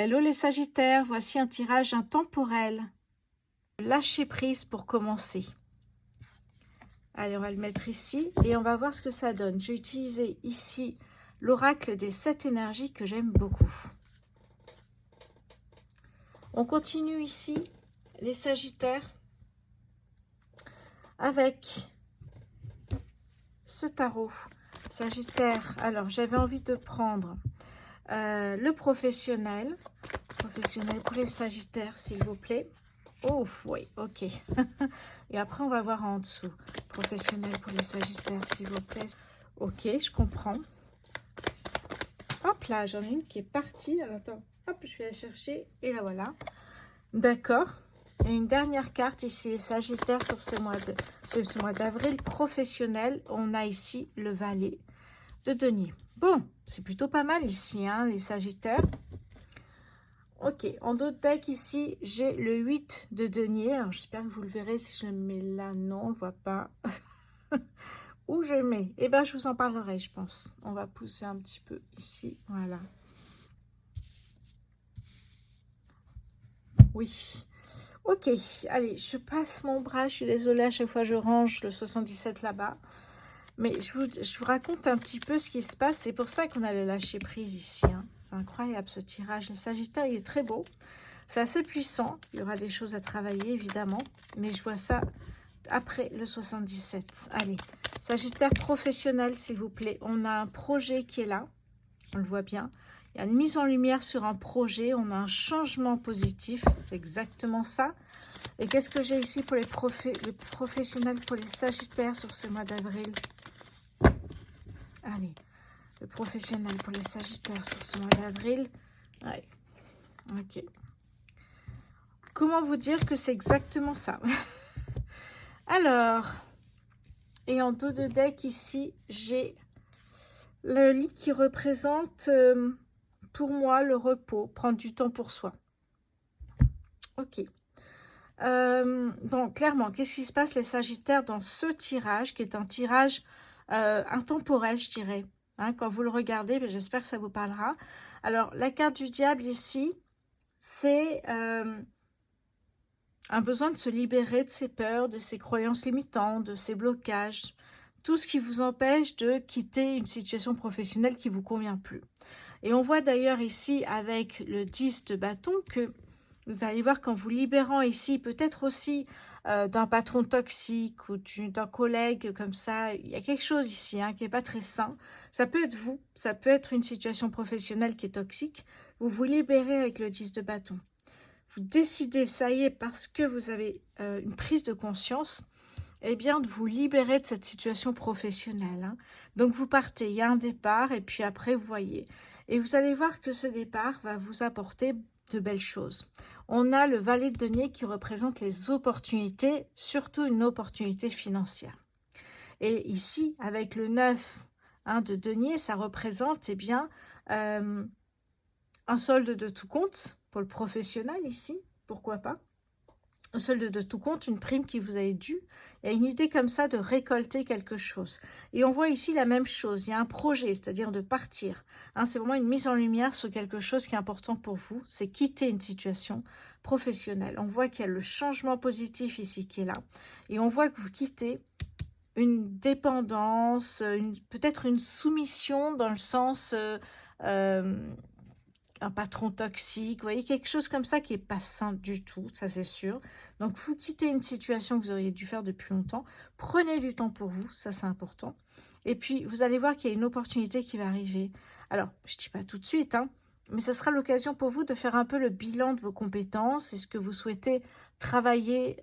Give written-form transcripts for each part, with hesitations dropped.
Hello les Sagittaires, voici un tirage intemporel. Lâchez prise pour commencer. Allez, on va le mettre ici et on va voir ce que ça donne. J'ai utilisé ici l'oracle des 7 énergies que j'aime beaucoup. On continue ici, les Sagittaires, avec ce tarot. Sagittaire, alors j'avais envie de prendre le professionnel pour les Sagittaires, s'il vous plaît. Oh, oui, ok. Et après, on va voir en dessous. Professionnel pour les Sagittaires, s'il vous plaît. Ok, je comprends. Hop là, j'en ai une qui est partie. Alors, attends, hop, je vais la chercher. Et la voilà. D'accord. Et une dernière carte ici, les Sagittaires, sur ce mois d'avril. Professionnel, on a ici le valet de denier. Bon, c'est plutôt pas mal ici, hein, les Sagittaires. Ok, en dos de deck ici, j'ai le 8 de denier. Alors, j'espère que vous le verrez si je le mets là. Non, on ne voit pas. Où je mets? Eh bien, je vous en parlerai, je pense. On va pousser un petit peu ici. Voilà. Oui. Ok, allez, je passe mon bras. Je suis désolée, à chaque fois je range le 77 là-bas. Mais je vous raconte un petit peu ce qui se passe. C'est pour ça qu'on a le lâcher prise ici. Hein. C'est incroyable ce tirage. Le Sagittaire, il est très beau. C'est assez puissant. Il y aura des choses à travailler, évidemment. Mais je vois ça après le 77. Allez, Sagittaire professionnel, s'il vous plaît. On a un projet qui est là. On le voit bien. Il y a une mise en lumière sur un projet. On a un changement positif. C'est exactement ça. Et qu'est-ce que j'ai ici pour les professionnels, pour les Sagittaires sur ce mois d'avril? Allez, le professionnel pour les Sagittaires sur ce mois d'avril. Ouais. Ok. Comment vous dire que c'est exactement ça? Alors, et en dos de deck ici, j'ai le lit qui représente pour moi le repos, prendre du temps pour soi. Ok. Bon, clairement, qu'est-ce qui se passe les Sagittaires dans ce tirage, qui est un tirage intemporel, je dirais. Hein, quand vous le regardez, j'espère que ça vous parlera. Alors, la carte du diable ici, c'est un besoin de se libérer de ses peurs, de ses croyances limitantes, de ses blocages, tout ce qui vous empêche de quitter une situation professionnelle qui ne vous convient plus. Et on voit d'ailleurs ici avec le 10 de bâton que vous allez voir qu'en vous libérant ici, peut-être aussi d'un patron toxique ou d'un collègue comme ça, il y a quelque chose ici hein, qui n'est pas très sain. Ça peut être vous, ça peut être une situation professionnelle qui est toxique. Vous vous libérez avec le 10 de bâton. Vous décidez, ça y est, parce que vous avez une prise de conscience, eh bien, de vous libérer de cette situation professionnelle. Hein. Donc, vous partez, il y a un départ, et puis après, vous voyez. Et vous allez voir que ce départ va vous apporter de belles choses. On a le valet de denier qui représente les opportunités, surtout une opportunité financière. Et ici, avec le 9 hein, de denier, ça représente, eh bien, un solde de tout compte pour le professionnel ici, pourquoi pas. Un solde de tout compte, une prime qui vous est due. Il y a une idée comme ça de récolter quelque chose. Et on voit ici la même chose. Il y a un projet, c'est-à-dire de partir. Hein, c'est vraiment une mise en lumière sur quelque chose qui est important pour vous. C'est quitter une situation professionnelle. On voit qu'il y a le changement positif ici qui est là. Et on voit que vous quittez une dépendance, peut-être une soumission dans le sens... un patron toxique, vous voyez, quelque chose comme ça qui n'est pas sain du tout, ça c'est sûr. Donc, vous quittez une situation que vous auriez dû faire depuis longtemps. Prenez du temps pour vous, ça c'est important. Et puis, vous allez voir qu'il y a une opportunité qui va arriver. Alors, je ne dis pas tout de suite, hein, mais ça sera l'occasion pour vous de faire un peu le bilan de vos compétences. Est-ce que vous souhaitez travailler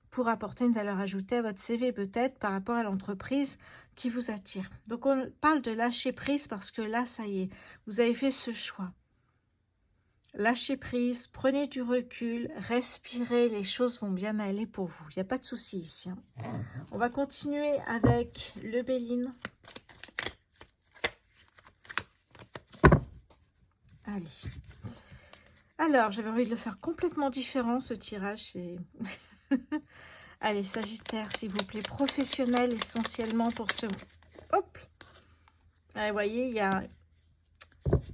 pour apporter une valeur ajoutée à votre CV peut-être par rapport à l'entreprise qui vous attire. Donc, on parle de lâcher prise parce que là, ça y est, vous avez fait ce choix. Lâchez prise, prenez du recul, respirez, les choses vont bien aller pour vous. Il n'y a pas de souci ici. Hein. On va continuer avec le Béline. Allez. Alors, j'avais envie de le faire complètement différent, ce tirage. Allez, Sagittaire, s'il vous plaît, professionnel essentiellement pour ce... Hop. Vous voyez, il y a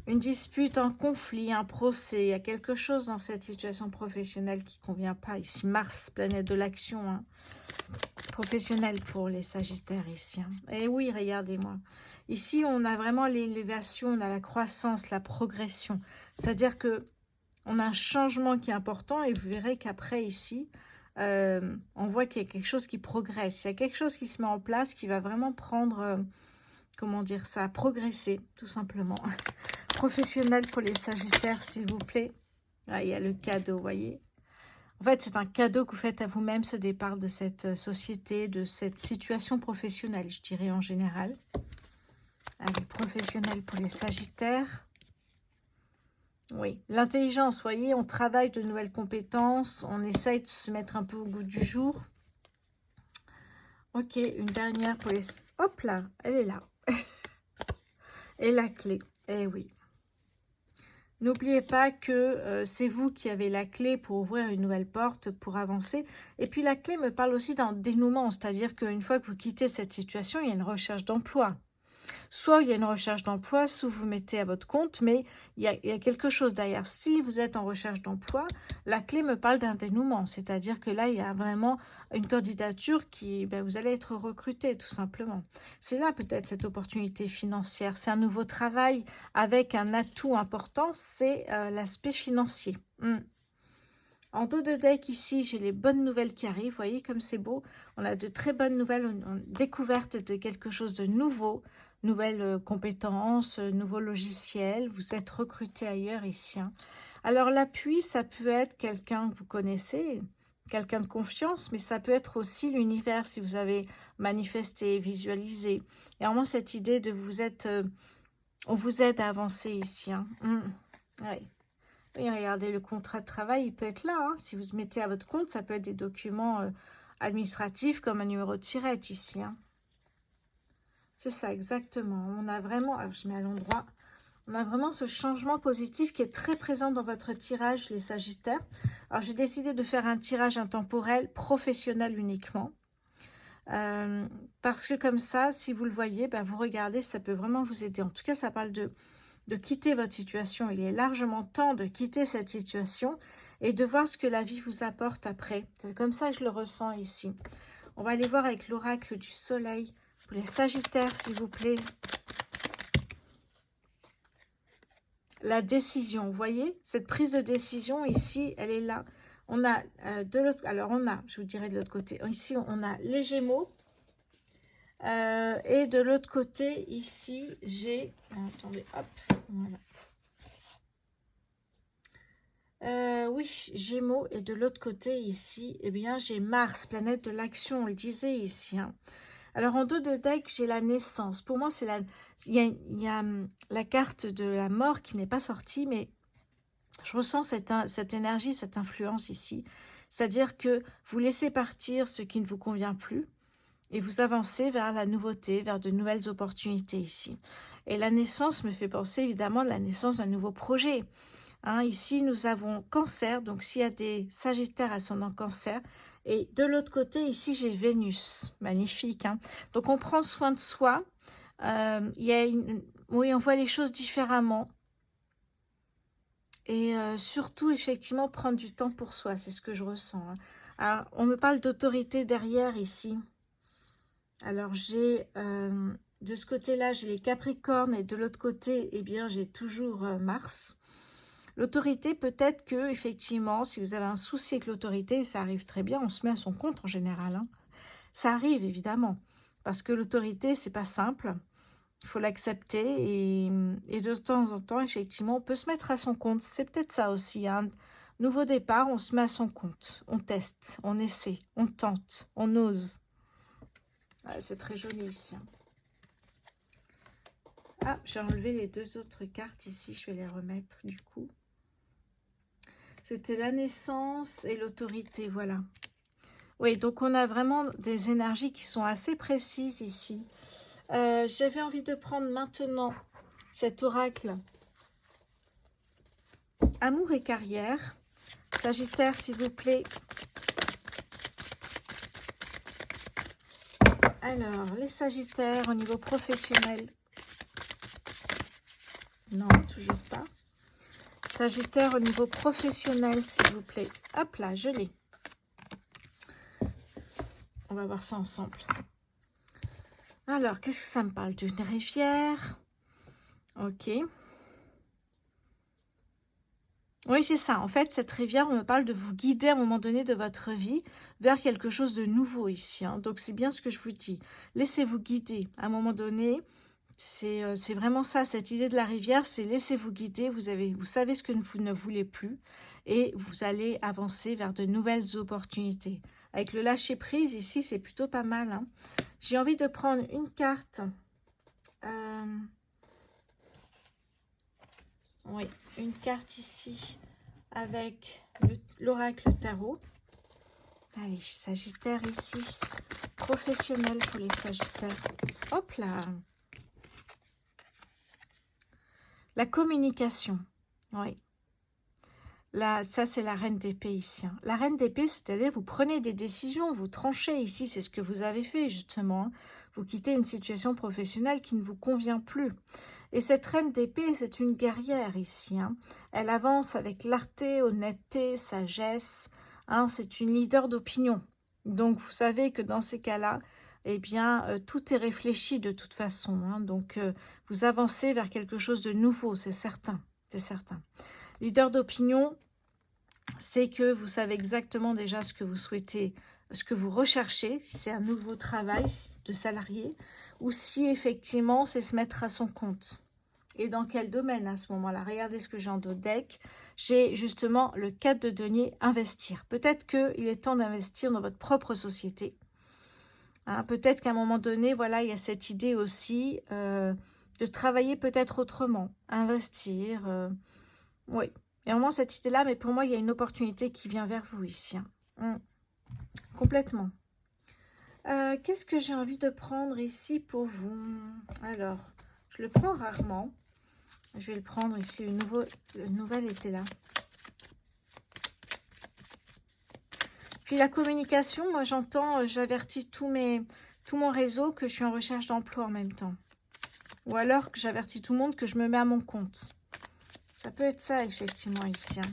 une dispute, un conflit, un procès. Il y a quelque chose dans cette situation professionnelle qui ne convient pas. Ici, Mars, planète de l'action, hein, professionnelle pour les Sagittaires ici. Hein. Et oui, regardez-moi. Ici, on a vraiment l'élévation, on a la croissance, la progression. C'est-à-dire que on a un changement qui est important et vous verrez qu'après ici, on voit qu'il y a quelque chose qui progresse. Il y a quelque chose qui se met en place qui va vraiment prendre, comment dire ça, progresser tout simplement. Professionnel pour les Sagittaires, s'il vous plaît. Ah, il y a le cadeau, vous voyez. En fait, c'est un cadeau que vous faites à vous-même, ce départ de cette société, de cette situation professionnelle, je dirais en général. Allez, professionnel pour les Sagittaires. Oui, l'intelligence, vous voyez, on travaille de nouvelles compétences, on essaye de se mettre un peu au goût du jour. Ok, une dernière pour les... Hop là, elle est là. Et la clé, eh oui. N'oubliez pas que c'est vous qui avez la clé pour ouvrir une nouvelle porte, pour avancer. Et puis la clé me parle aussi d'un dénouement, c'est-à-dire qu'une fois que vous quittez cette situation, il y a une recherche d'emploi. Soit il y a une recherche d'emploi, soit vous mettez à votre compte, mais il y a quelque chose derrière. Si vous êtes en recherche d'emploi, la clé me parle d'un dénouement, c'est-à-dire que là, il y a vraiment une candidature qui, vous allez être recruté tout simplement. C'est là peut-être cette opportunité financière. C'est un nouveau travail avec un atout important, c'est l'aspect financier. En dos de deck ici, j'ai les bonnes nouvelles qui arrivent. Vous voyez comme c'est beau. On a de très bonnes nouvelles, une découverte de quelque chose de nouveau. Nouvelles compétences, nouveaux logiciels. Vous êtes recruté ailleurs ici. Hein. Alors l'appui, ça peut être quelqu'un que vous connaissez, quelqu'un de confiance, mais ça peut être aussi l'univers si vous avez manifesté, visualisé. Et vraiment cette idée de vous être... on vous aide à avancer ici. Hein. Ouais. Et regardez, le contrat de travail, il peut être là. Hein. Si vous se mettez à votre compte, ça peut être des documents administratifs comme un numéro de tirette ici. Hein. C'est ça, exactement. On a vraiment, alors je mets à l'endroit, on a vraiment ce changement positif qui est très présent dans votre tirage, les Sagittaires. Alors, j'ai décidé de faire un tirage intemporel, professionnel uniquement. Parce que comme ça, si vous le voyez, vous regardez, ça peut vraiment vous aider. En tout cas, ça parle de quitter votre situation. Il est largement temps de quitter cette situation et de voir ce que la vie vous apporte après. C'est comme ça que je le ressens ici. On va aller voir avec l'oracle du soleil. Pour les Sagittaires, s'il vous plaît. La décision, vous voyez, cette prise de décision ici, elle est là. On a de l'autre, alors on a, je vous dirai de l'autre côté, ici on a les Gémeaux. Et de l'autre côté, ici, j'ai, attendez, hop, voilà. Oui, Gémeaux, et de l'autre côté, ici, eh bien, j'ai Mars, planète de l'action, on le disait ici, hein. Alors, en dos de deck, j'ai la naissance. Pour moi, c'est il y a la carte de la mort qui n'est pas sortie, mais je ressens cette énergie, cette influence ici. C'est-à-dire que vous laissez partir ce qui ne vous convient plus et vous avancez vers la nouveauté, vers de nouvelles opportunités ici. Et la naissance me fait penser évidemment à la naissance d'un nouveau projet. Hein, ici, nous avons Cancer, donc s'il y a des Sagittaires ascendant Cancer, et de l'autre côté, ici, j'ai Vénus. Magnifique. Hein. Donc, on prend soin de soi. Oui, on voit les choses différemment. Et surtout, effectivement, prendre du temps pour soi. C'est ce que je ressens. Hein. Alors, on me parle d'autorité derrière ici. Alors, j'ai... de ce côté-là, j'ai les Capricornes. Et de l'autre côté, eh bien, j'ai toujours Mars. L'autorité, peut-être que, effectivement, si vous avez un souci avec l'autorité, ça arrive très bien, on se met à son compte en général. Hein. Ça arrive, évidemment, parce que l'autorité, c'est pas simple. Il faut l'accepter et de temps en temps, effectivement, on peut se mettre à son compte. C'est peut-être ça aussi. Hein. Nouveau départ, on se met à son compte. On teste, on essaie, on tente, on ose. Ouais, c'est très joli ici. Hein. Ah, j'ai enlevé les deux autres cartes ici. Je vais les remettre du coup. C'était la naissance et l'autorité, voilà. Oui, donc on a vraiment des énergies qui sont assez précises ici. J'avais envie de prendre maintenant cet oracle. Amour et carrière. Sagittaire, s'il vous plaît. Alors, les Sagittaires au niveau professionnel. Non, toujours pas. Sagittaire au niveau professionnel, s'il vous plaît. Hop là, je l'ai. On va voir ça ensemble. Alors, qu'est-ce que ça me parle d'une rivière? Ok. Oui, c'est ça. En fait, cette rivière me parle de vous guider à un moment donné de votre vie vers quelque chose de nouveau ici. Hein. Donc, c'est bien ce que je vous dis. Laissez-vous guider. À un moment donné, c'est vraiment ça. Cette idée de la rivière, c'est laissez-vous guider. Vous savez ce que vous ne voulez plus et vous allez avancer vers de nouvelles opportunités. Avec le lâcher-prise, ici, c'est plutôt pas mal. Hein. J'ai envie de prendre une carte. Oui, une carte ici avec l'oracle tarot. Allez, Sagittaire ici, professionnel pour les Sagittaires. Hop là. La communication, oui. Là, ça, c'est la reine d'épée ici. Hein. La reine d'épée, c'est-à-dire vous prenez des décisions, vous tranchez ici, c'est ce que vous avez fait justement. Hein. Vous quittez une situation professionnelle qui ne vous convient plus. Et cette reine d'épée, c'est une guerrière ici. Hein. Elle avance avec clarté, honnêteté, sagesse. Hein. C'est une leader d'opinion. Donc, vous savez que dans ces cas-là, eh bien, tout est réfléchi de toute façon. Hein. Donc, vous avancez vers quelque chose de nouveau, c'est certain. C'est certain. Leader d'opinion, c'est que vous savez exactement déjà ce que vous souhaitez, ce que vous recherchez, si c'est un nouveau travail de salarié, ou si effectivement c'est se mettre à son compte. Et dans quel domaine à ce moment-là? Regardez ce que j'ai en dos de deck. J'ai justement le 4 de denier, investir. Peut-être qu'il est temps d'investir dans votre propre société. Hein, peut-être qu'à un moment donné, voilà, il y a cette idée aussi de travailler peut-être autrement, investir. Oui, il y a vraiment cette idée-là, mais pour moi, il y a une opportunité qui vient vers vous ici. Hein. Complètement. Qu'est-ce que j'ai envie de prendre ici pour vous? Alors, je le prends rarement. Je vais le prendre ici, le nouvel était là. Puis la communication, moi j'entends, j'avertis tout mon réseau que je suis en recherche d'emploi en même temps. Ou alors que j'avertis tout le monde que je me mets à mon compte. Ça peut être ça effectivement ici. Hein.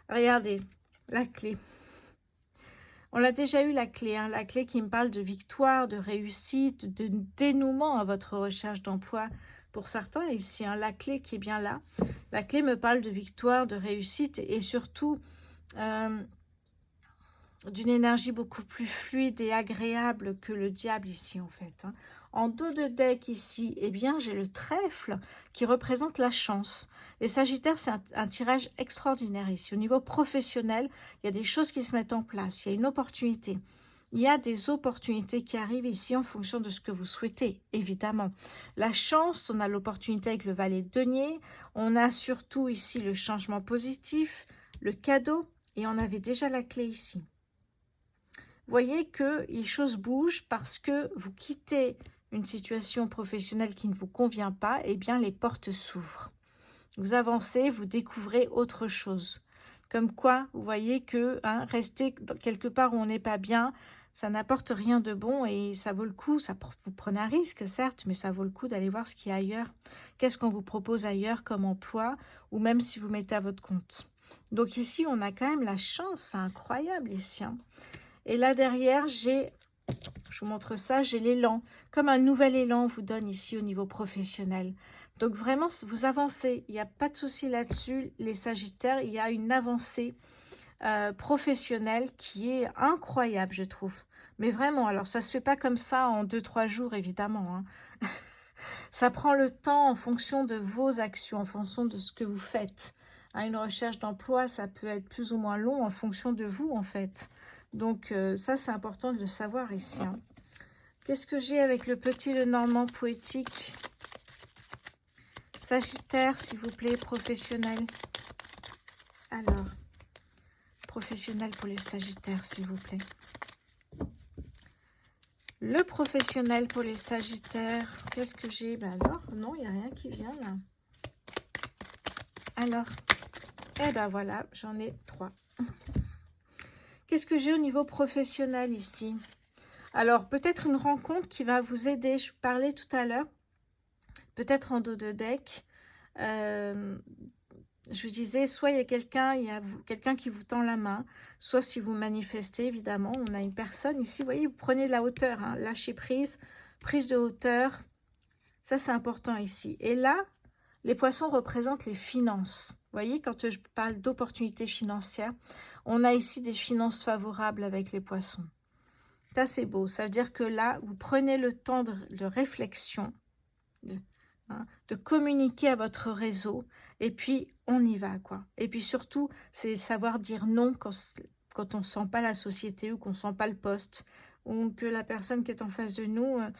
Regardez, la clé. On l'a déjà eu la clé, hein, la clé qui me parle de victoire, de réussite, de dénouement à votre recherche d'emploi. Pour certains ici, hein, la clé qui est bien là. La clé me parle de victoire, de réussite et surtout d'une énergie beaucoup plus fluide et agréable que le diable ici en fait. Hein. En dos de deck ici, eh bien j'ai le trèfle qui représente la chance. Les Sagittaires, c'est un tirage extraordinaire ici. Au niveau professionnel, il y a des choses qui se mettent en place. Il y a une opportunité. Il y a des opportunités qui arrivent ici en fonction de ce que vous souhaitez, évidemment. La chance, on a l'opportunité avec le valet de denier. On a surtout ici le changement positif, le cadeau. Et on avait déjà la clé ici. Vous voyez que les choses bougent parce que vous quittez une situation professionnelle qui ne vous convient pas, eh bien les portes s'ouvrent. Vous avancez, vous découvrez autre chose. Comme quoi, vous voyez que rester quelque part où on n'est pas bien, ça n'apporte rien de bon et ça vaut le coup, vous prenez un risque certes, mais ça vaut le coup d'aller voir ce qu'il y a ailleurs. Qu'est-ce qu'on vous propose ailleurs comme emploi ou même si vous mettez à votre compte. Donc ici, on a quand même la chance, c'est incroyable ici. Hein. Et là derrière, je vous montre ça, j'ai l'élan. Comme un nouvel élan vous donne ici au niveau professionnel. Donc vraiment, vous avancez. Il n'y a pas de souci là-dessus. Les Sagittaires, il y a une avancée professionnelle qui est incroyable, je trouve. Mais vraiment, alors ça ne se fait pas comme ça en 2-3 jours, évidemment. Hein. Ça prend le temps en fonction de vos actions, en fonction de ce que vous faites. Hein, une recherche d'emploi, ça peut être plus ou moins long en fonction de vous, en fait. Donc ça, c'est important de le savoir ici. Hein. Qu'est-ce que j'ai avec le petit Lenormand poétique? Sagittaire, s'il vous plaît, professionnel. Alors, professionnel pour les Sagittaires, s'il vous plaît. Le professionnel pour les Sagittaires. Qu'est-ce que j'ai? Ben alors, non, il n'y a rien qui vient là. Alors, eh ben voilà, j'en ai 3. Qu'est-ce que j'ai au niveau professionnel ici? Alors, peut-être une rencontre qui va vous aider. Je parlais tout à l'heure, peut-être en dos de deck, Je vous disais, soit il y a quelqu'un qui vous tend la main, soit si vous manifestez, évidemment, on a une personne ici, vous voyez, vous prenez de la hauteur, hein, lâcher prise, prise de hauteur, ça c'est important ici. Et là, les poissons représentent les finances. Vous voyez, quand je parle d'opportunités financières, on a ici des finances favorables avec les poissons. Ça c'est beau, ça veut dire que là, vous prenez le temps de réflexion, de communiquer à votre réseau, et puis on y va, quoi. Et puis surtout, c'est savoir dire non quand on ne sent pas la société ou qu'on ne sent pas le poste, ou que la personne qui est en face de nous, il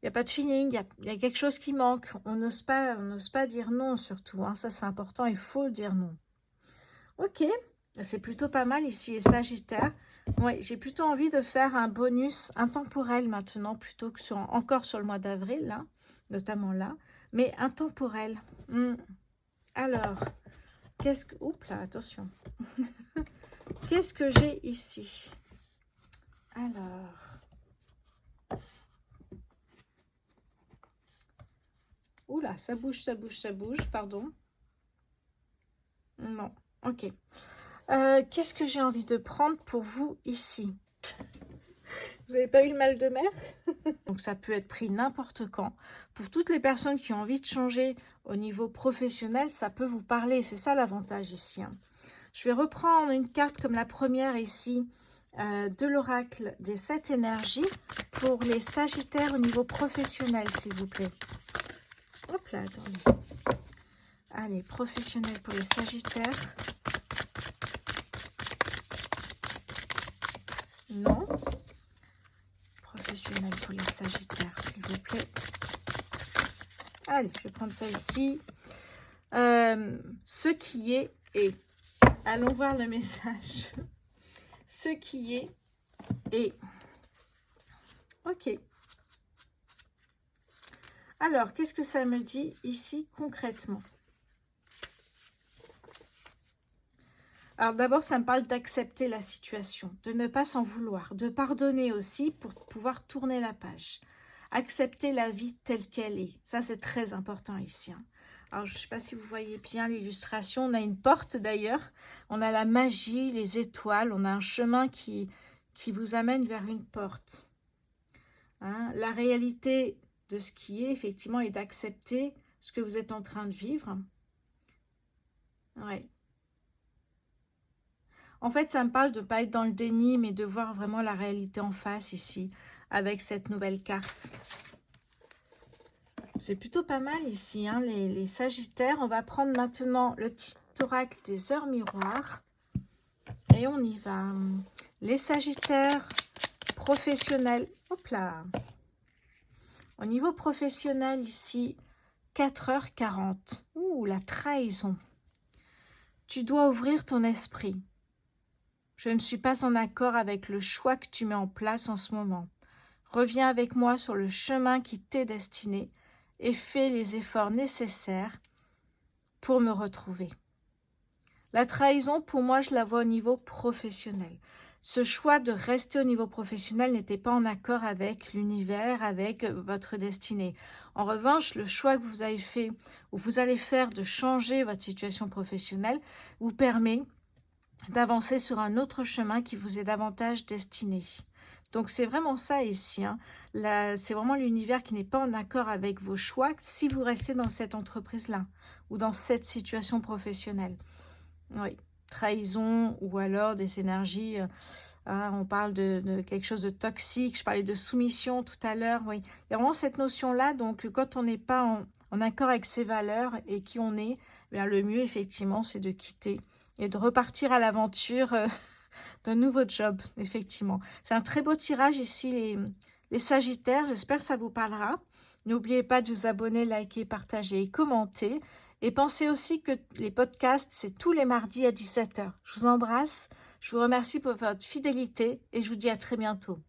n'y a pas de feeling, il y a quelque chose qui manque. On n'ose pas dire non surtout, hein. Ça c'est important, il faut dire non. Ok, c'est plutôt pas mal ici, les Sagittaires. Ouais, j'ai plutôt envie de faire un bonus intemporel maintenant, plutôt que encore sur le mois d'avril, là, notamment là, mais intemporel. Alors, oups là, attention. Qu'est-ce que j'ai ici? Alors. Oula, ça bouge, pardon. Non, ok. Qu'est-ce que j'ai envie de prendre pour vous ici? Vous n'avez pas eu le mal de mer? Donc ça peut être pris n'importe quand. Pour toutes les personnes qui ont envie de changer au niveau professionnel, ça peut vous parler. C'est ça l'avantage ici, hein. Je vais reprendre une carte comme la première ici, de l'oracle des 7 énergies pour les Sagittaires au niveau professionnel, s'il vous plaît. Hop là, attendez. Allez, professionnel pour les Sagittaires. Non. Professionnel pour les Sagittaires, s'il vous plaît. Allez, je vais prendre ça ici. Ce qui est. Allons voir le message. Ce qui est. Ok. Alors, qu'est-ce que ça me dit ici concrètement? Alors d'abord, ça me parle d'accepter la situation, de ne pas s'en vouloir, de pardonner aussi pour pouvoir tourner la page. Accepter la vie telle qu'elle est. Ça, c'est très important ici, hein. Alors, je ne sais pas si vous voyez bien l'illustration. On a une porte d'ailleurs. On a la magie, les étoiles. On a un chemin qui vous amène vers une porte. Hein, la réalité de ce qui est, effectivement, est d'accepter ce que vous êtes en train de vivre. Ouais. En fait, ça me parle de ne pas être dans le déni, mais de voir vraiment la réalité en face ici, avec cette nouvelle carte. C'est plutôt pas mal ici, hein, les Sagittaires. On va prendre maintenant le petit oracle des heures miroirs. Et on y va. Les Sagittaires professionnels. Hop là. Au niveau professionnel ici, 4h40. Ouh, la trahison. Tu dois ouvrir ton esprit. Je ne suis pas en accord avec le choix que tu mets en place en ce moment. Reviens avec moi sur le chemin qui t'est destiné et fais les efforts nécessaires pour me retrouver. La trahison, pour moi, je la vois au niveau professionnel. Ce choix de rester au niveau professionnel n'était pas en accord avec l'univers, avec votre destinée. En revanche, le choix que vous avez fait ou vous allez faire de changer votre situation professionnelle vous permet d'avancer sur un autre chemin qui vous est davantage destiné. Donc, c'est vraiment ça ici, hein. C'est vraiment l'univers qui n'est pas en accord avec vos choix si vous restez dans cette entreprise-là ou dans cette situation professionnelle. Oui, trahison ou alors des énergies, on parle de quelque chose de toxique. Je parlais de soumission tout à l'heure. Oui, il y a vraiment cette notion-là. Donc, quand on n'est pas en accord avec ses valeurs et qui on est, bien, le mieux, effectivement, c'est de quitter et de repartir à l'aventure d'un nouveau job, effectivement. C'est un très beau tirage ici, les Sagittaires. J'espère que ça vous parlera. N'oubliez pas de vous abonner, liker, partager et commenter. Et pensez aussi que les podcasts, c'est tous les mardis à 17h. Je vous embrasse, je vous remercie pour votre fidélité et je vous dis à très bientôt.